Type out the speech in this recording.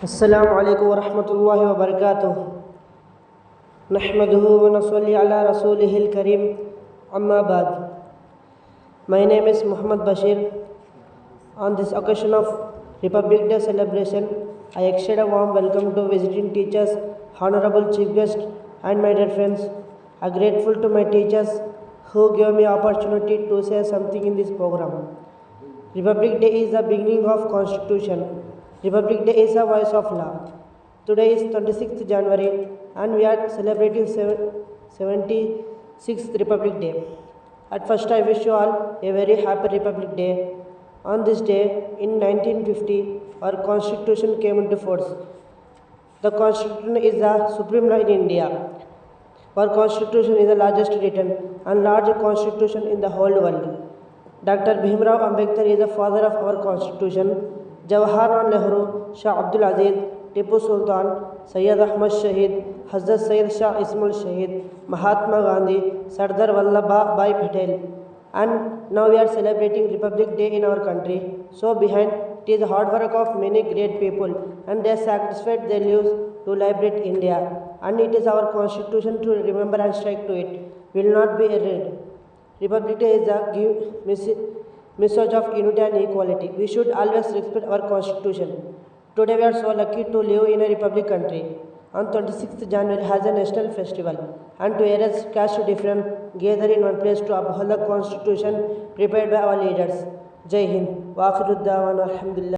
अस्सलामु अलैकुम वरहमतुल्लाहि वबरकातुह। नहमदुहु व नसल्ली अला रसूलिहिल करीम, अम्मा बाद। My name is Muhammad Bashir. On this occasion of Republic Day celebration, I extend a warm welcome to visiting teachers, honorable chief guest, and my dear friends. I am grateful to my teachers who gave me opportunity to say something in this program. Republic Day is the beginning of Constitution. Republic Day is a voice of law. Today is 26th January and we are celebrating 76th Republic Day. At first I wish you all a very happy Republic Day. On this day in 1950 our Constitution came into force. The Constitution is the supreme law in India. Our Constitution is the largest written and large Constitution in the whole world. Dr. Bhimrao Ambedkar is the father of our Constitution. Jawaharlal Nehru, Shah Abdul Aziz, Tipu Sultan, Sayyid Ahmad Shahid, Hazrat Sayyid Shah Ismail Shahid, Mahatma Gandhi, Sardar Vallabhbhai Patel. And now we are celebrating Republic Day in our country. So behind it is the hard work of many great people and they sacrificed their lives to liberate India. And it is our Constitution to remember and strike to it. Will not be erased. Republic Day is a message of unity and equality. We should always respect our Constitution. Today we are so lucky to live in a republic country. On 26th January has a national festival and to erase caste difference, gather in one place to uphold the Constitution prepared by our leaders. Jai Hind. Wa akhiru da'wana alhamdulillah.